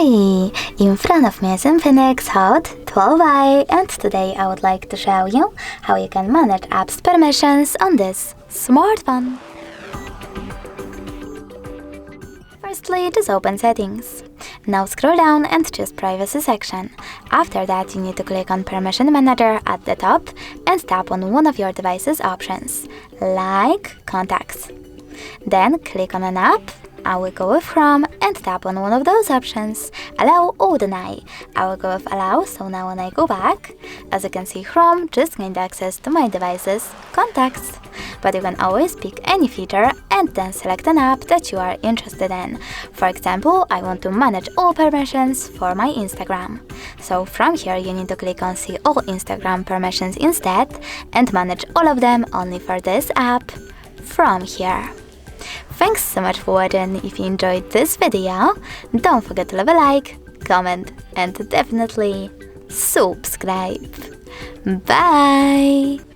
Hi! In front of me is INFINIX Hot 12i, and today I would like to show you how you can manage apps permissions on this smartphone. Firstly, just open Settings. Now scroll down and choose Privacy section. After that, you need to click on Permission Manager at the top and tap on one of your device's options, like Contacts. Then click on an app. I will go with Chrome and tap on one of those options, Allow or Deny. I will go with Allow, so now when I go back, as you can see, Chrome just gained access to my device's contacts. But you can always pick any feature and then select an app that you are interested in. For example, I want to manage all permissions for my Instagram. So from here you need to click on See All Instagram Permissions instead and manage all of them only for this app from here. Thanks so much for watching. If you enjoyed this video, don't forget to leave a like, comment and definitely subscribe. Bye!